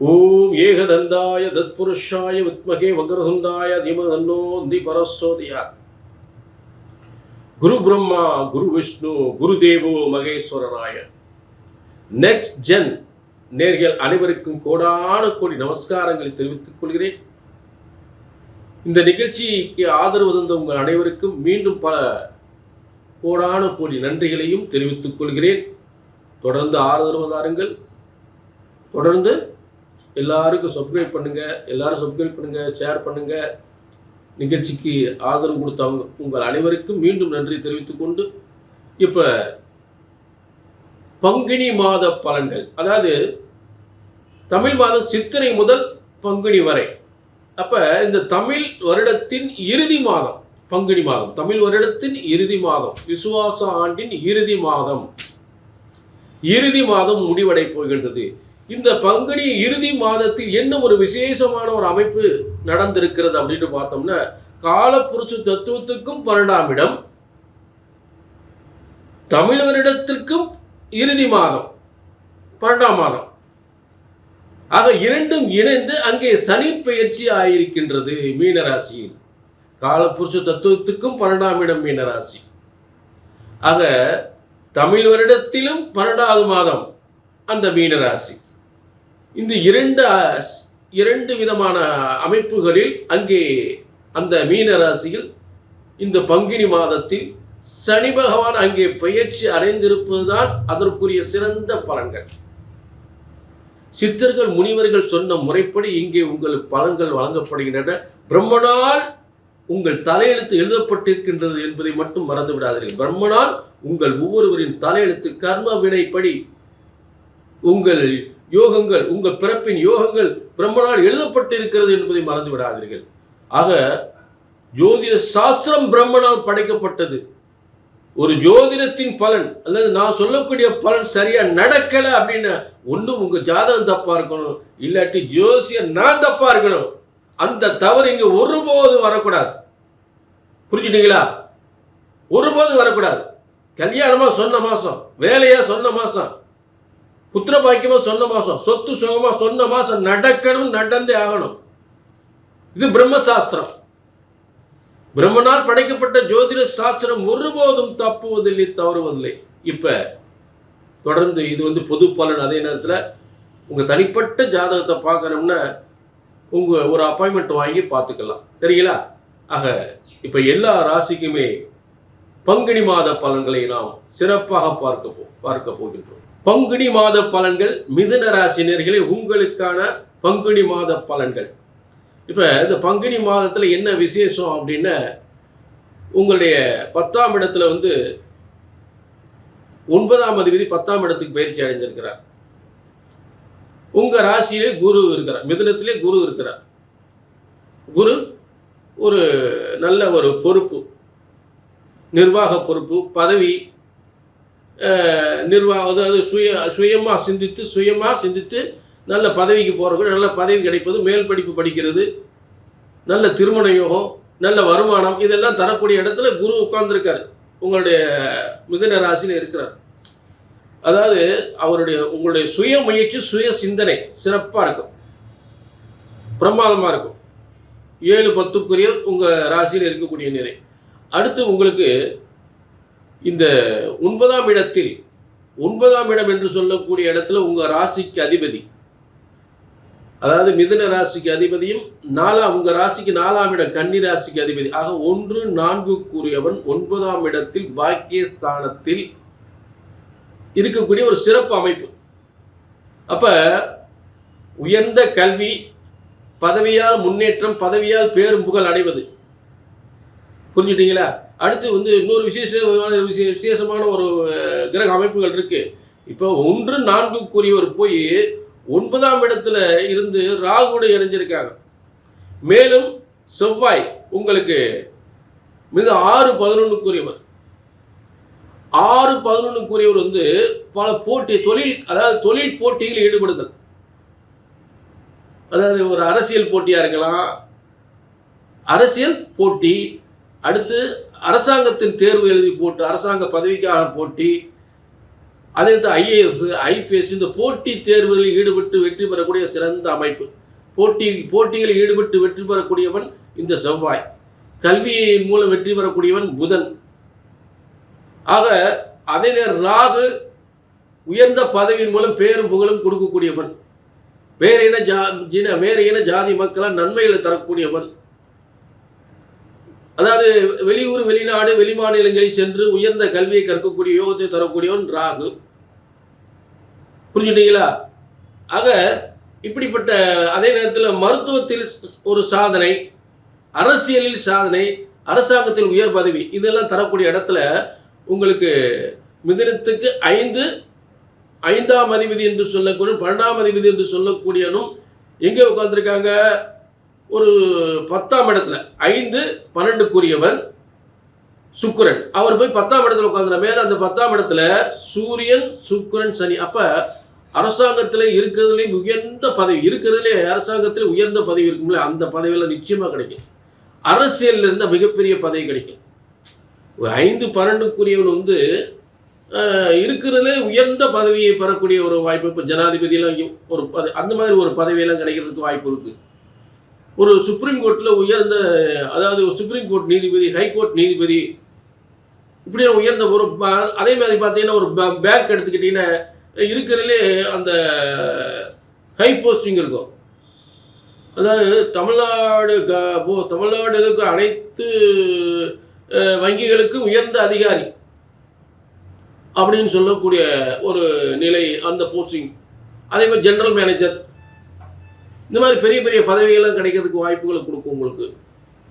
ஓம் ஏகதந்தாய தத்புருஷாய வித்மகே வக்ரதுண்டாய தீமதன்னோ திபரசோதியாத். குரு பிரம்மா குரு விஷ்ணு குரு தேவோ மகேஸ்வரராய. நெக்ஸ்ட் ஜென் நேர்கள் அனைவருக்கும் கோடான கோடி நமஸ்காரங்களை தெரிவித்துக் கொள்கிறேன். இந்த நிகழ்ச்சிக்கு ஆதரவு தந்த உங்கள் அனைவருக்கும் மீண்டும் பல கோடான கோடி நன்றிகளையும் தெரிவித்துக் கொள்கிறேன். தொடர்ந்து ஆதரவு தாருங்கள். தொடர்ந்து எல்லாருக்கும் சப்ஸ்கிரைப் பண்ணுங்க, ஷேர் பண்ணுங்க. நிகழ்ச்சிக்கு ஆதரவு கொடுத்தவங்க உங்கள் அனைவருக்கும் மீண்டும் நன்றி தெரிவித்துக் கொண்டு, இப்போ பங்குனி மாத பலன்கள், அதாவது தமிழ் மாதம் சித்திரை முதல் பங்குனி வரை. அப்போ இந்த தமிழ் வருடத்தின் இறுதி மாதம் பங்குனி மாதம், தமிழ் வருடத்தின் இறுதி மாதம், விசுவாச ஆண்டின் இறுதி மாதம் முடிவடை போகின்றது. இந்த பங்குனி இறுதி மாதத்தில் என்ன ஒரு விசேஷமான ஒரு அமைப்பு நடந்திருக்கிறது அப்படின்னு பார்த்தோம்னா, காலப்புருஷ தத்துவத்துக்கும் 12ஆம் இடம், தமிழ் வருடத்திற்கும் இறுதி மாதம் 12ஆம் மாதம் ஆக இரண்டும் இணைந்து அங்கே சனி பெயர்ச்சி ஆயிருக்கின்றது மீனராசியில். காலப்புருஷ தத்துவத்துக்கும் 12ஆம் இடம் மீனராசி. ஆக தமிழ் வருடத்திலும் 12வது மாதம் அந்த மீனராசி. இந்த இரண்டு விதமான அமைப்புகளில் அங்கே அந்த மீனராசியில் இந்த பங்குனி மாதத்தில் சனி பகவான் அங்கே பெயர்ச்சி அடைந்திருப்பதுதான் அதற்குரிய சிறந்த பலன்கள். சித்தர்கள் முனிவர்கள் சொன்ன முறைப்படி இங்கே உங்களுக்கு பலன்கள் வழங்கப்படுகின்றன. பிரம்மனால் உங்கள் தலையெழுத்து எழுதப்பட்டிருக்கின்றது என்பதை மட்டும் மறந்து விடாதீர்கள். பிரம்மனால் உங்கள் ஒவ்வொருவரின் தலையெழுத்து கர்ம வினைப்படி உங்கள் யோகங்கள், உங்கள் பிறப்பின் யோகங்கள் பிரம்மனால் எழுதப்பட்டிருக்கிறது என்பதை மறந்து விடாதீர்கள். ஆக ஜோதிட சாஸ்திரம் பிரம்மனால் படைக்கப்பட்டது. ஒரு ஜோதிடத்தின் பலன் அல்லது நான் சொல்லக்கூடிய பலன் சரியா நடக்கல அப்படின்னு ஒன்றும் உங்க ஜாதகம் தப்பா இருக்கணும், இல்லாட்டி ஜோசியர் நான் தப்பா இருக்கணும். அந்த தவறு இங்க ஒருபோது வரக்கூடாது. புரிஞ்சுட்டீங்களா? ஒருபோது வரக்கூடாது. கல்யாணமா சொன்ன மாசம், வேலையா சொன்ன மாசம், புத்திர பாக்கியமா சொன்ன மாசம், சொத்து சுகமா சொன்ன மாசம் நடக்கணும், நடந்தே ஆகணும். இது பிரம்மசாஸ்திரம். பிரம்மனால் படைக்கப்பட்ட ஜோதிட சாஸ்திரம் ஒருபோதும் தப்புவதில்லை, தவறுவதில்லை. இப்ப தொடர்ந்து இது பொது பலன். அதே நேரத்தில் உங்க தனிப்பட்ட ஜாதகத்தை பார்க்கணும்னா உங்க ஒரு அப்பாயின்மெண்ட் வாங்கி பார்த்துக்கலாம். சரிங்களா? ஆக இப்ப எல்லா ராசிக்குமே பங்குனி மாத பலன்களை நாம் சிறப்பாக பார்க்க போகின்றோம். பங்குனி மாத பலன்கள் மிதுன ராசினியர்களே, உங்களுக்கான பங்குனி மாத பலன்கள். இப்போ இந்த பங்குனி மாதத்தில் என்ன விசேஷம் அப்படின்னா, உங்களுடைய 10ஆம் இடத்துல 9ஆம் அதிபதி 10ஆம் இடத்துக்கு பயிற்சி அடைஞ்சிருக்கிறார். உங்கள் ராசியிலே குரு இருக்கிறார், மிதுனத்திலே குரு இருக்கிறார். குரு ஒரு நல்ல ஒரு பொறுப்பு, நிர்வாக பொறுப்பு, பதவி, நிர்வாகம், அதாவது சுயமாக சிந்தித்து நல்ல பதவிக்கு போகிறவங்க நல்ல பதவி கிடைப்பது, மேல் படிப்பு படிக்கிறது, நல்ல திருமண யோகம், நல்ல வருமானம், இதெல்லாம் தரக்கூடிய இடத்துல குரு உட்கார்ந்துருக்காரு. உங்களுடைய மிதுன ராசியில் இருக்கிறார். அதாவது உங்களுடைய சுய முயற்சி, சுய சிந்தனை சிறப்பாக இருக்கும், பிரமாதமாக இருக்கும். 7-10 உங்கள் ராசியில் இருக்கக்கூடிய நிலை. அடுத்து உங்களுக்கு இந்த 9ஆம் இடத்தில், 9ஆம் இடம் என்று சொல்லக்கூடிய இடத்துல உங்கள் ராசிக்கு அதிபதி, அதாவது மிதுன ராசிக்கு அதிபதியும் உங்கள் ராசிக்கு 4ஆம் இடம் கன்னி ராசிக்கு அதிபதி ஆக 1-4 9ஆம் இடத்தில் பாக்கியஸ்தானத்தில் இருக்கக்கூடிய ஒரு சிறப்பு அமைப்பு. அப்ப உயர்ந்த கல்வி, பதவியால் முன்னேற்றம், பதவியால் பேரும் புகழ் அடைவது. புரிஞ்சுட்டீங்களா? அடுத்து இன்னொரு விசேஷமான ஒரு கிரக அமைப்புகள் இருக்கு. இப்போ 1-4 போய் 9ஆம் இடத்துல இருந்து ராகுவோடு இணைஞ்சிருக்காங்க. மேலும் செவ்வாய் உங்களுக்கு மிக 6-11 பல போட்டி, தொழில் போட்டியில் ஈடுபடுதல். அதாவது ஒரு அரசியல் போட்டியா இருக்கலாம், அரசியல் போட்டி, அடுத்து அரசாங்கத்தின் தேர்வு எழுதி போட்டு அரசாங்க பதவிக்கான போட்டி, அதே ஐஏஎஸ், ஐபிஎஸ் இந்த போட்டித் தேர்வுகளில் ஈடுபட்டு வெற்றி பெறக்கூடிய சிறந்த அமைப்பு. போட்டிகளில் ஈடுபட்டு வெற்றி பெறக்கூடியவன் இந்த செவ்வாய். கல்வியின் மூலம் வெற்றி பெறக்கூடியவன் புதன். ஆக அதே நேரம் ராகு உயர்ந்த பதவியின் மூலம் பேரும் புகழும் கொடுக்கக்கூடியவன். வேற இன ஜாதி மக்களால் நன்மைகளை தரக்கூடியவன். அதாவது வெளியூர், வெளிநாடு, வெளிமாநிலங்களில் சென்று உயர்ந்த கல்வியை கற்கக்கூடிய யோகத்தை தரக்கூடியவன் ராகு. புரிஞ்சுட்டீங்களா? ஆக இப்படிப்பட்ட அதே நேரத்தில் மருத்துவத்தில் ஒரு சாதனை, அரசியலில் சாதனை, அரசாங்கத்தில் உயர் பதவி, இதெல்லாம் தரக்கூடிய இடத்துல உங்களுக்கு மிதுனத்துக்கு ஐந்தாம் அதிபதி என்று சொல்லக்கூடிய 12ஆம் அதிபதி என்று சொல்லக்கூடியவனும் எங்கே உட்கார்ந்துருக்காங்க? ஒரு 10ஆம் இடத்துல. 5, 12க்குரியவன் சுக்கிரன். அவர் போய் 10ஆம் இடத்துல உட்கார்ந்துற மேல அந்த 10ஆம் இடத்துல சூரியன், சுக்கிரன், சனி. அப்ப அரசாங்கத்தில் இருக்கிறதுலே உயர்ந்த பதவி, இருக்கிறதுலே அரசாங்கத்தில் உயர்ந்த பதவி இருக்கும்ல, அந்த பதவியெல்லாம் நிச்சயமா கிடைக்கும். அரசியலில் இருந்த மிகப்பெரிய பதவி கிடைக்கும். 5, 12க்குரியவன் இருக்கிறதுலே உயர்ந்த பதவியை பெறக்கூடிய ஒரு வாய்ப்பு. இப்போ ஜனாதிபதியெல்லாம் ஒரு அந்த மாதிரி ஒரு பதவியெல்லாம் கிடைக்கிறதுக்கு வாய்ப்பு இருக்கு. ஒரு சுப்ரீம் கோர்ட்டில் உயர்ந்த, அதாவது ஒரு சுப்ரீம் கோர்ட் நீதிபதி, ஹைகோர்ட் நீதிபதி, இப்படி உயர்ந்த ஒரு அதே மாதிரி பார்த்தீங்கன்னா ஒரு பேங்க் எடுத்துக்கிட்டிங்கன்னா இருக்கிறதுலே அந்த ஹை போஸ்டிங் இருக்கும். அதாவது தமிழ்நாடு இருக்கிற அனைத்து வங்கிகளுக்கும் உயர்ந்த அதிகாரி அப்படின்னு சொல்லக்கூடிய ஒரு நிலை, அந்த போஸ்டிங். அதே மாதிரி ஜெனரல் மேனேஜர், இந்த மாதிரி பெரிய பெரிய பதவிகள்லாம் கிடைக்கிறதுக்கு வாய்ப்புகளை கொடுக்கும் உங்களுக்கு.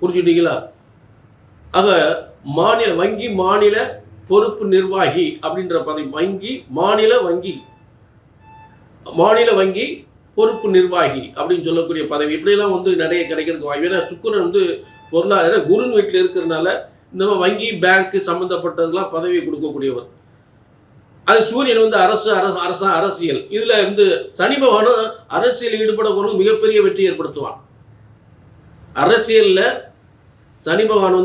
புரிஞ்சுட்டீங்களா? ஆக வங்கி மாநில பொறுப்பு நிர்வாகி அப்படின்ற பதவி, மாநில வங்கி பொறுப்பு நிர்வாகி அப்படின்னு சொல்லக்கூடிய பதவி, இப்படியெல்லாம் நிறைய கிடைக்கிறதுக்கு வாய்ப்பு. ஏன்னா சுக்கிரன் பொருளாதார குருன் வீட்டில் இருக்கிறதுனால இந்த வங்கி, பேங்க் சம்பந்தப்பட்டதுக்கெல்லாம் பதவி கொடுக்கக்கூடியவர். அது சூரியன் அரசியல். இதுல சனி பகவானும் அரசியல் ஈடுபடக்கூடிய மிகப்பெரிய வெற்றி ஏற்படுத்துவான். அரசியல்ல சனி பகவான்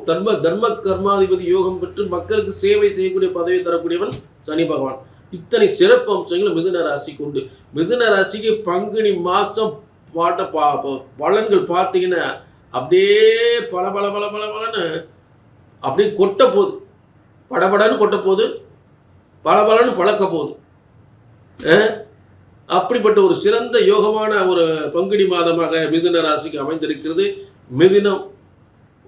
தர்ம கர்மாதிபதி யோகம் பெற்று மக்களுக்கு சேவை செய்யக்கூடிய பதவி தரக்கூடியவன் சனி பகவான். இத்தனை சிறப்பு அம்சங்கள் மிதுன ராசிக்கு உண்டு. மிதுன ராசிக்கு பங்குனி மாசம் பலன்கள் பார்த்தீங்கன்னா அப்படியே பலன்னு அப்படியே கொட்ட போகுது, படபடன்னு கொட்ட போகுது, பலபலன்னு பழக்க போகுது. அப்படிப்பட்ட ஒரு சிறந்த யோகமான ஒரு பங்குனி மாதமாக மிதுன ராசிக்கு அமைந்திருக்கிறது. மிதுனம்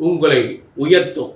உங்களை உயர்த்தும்.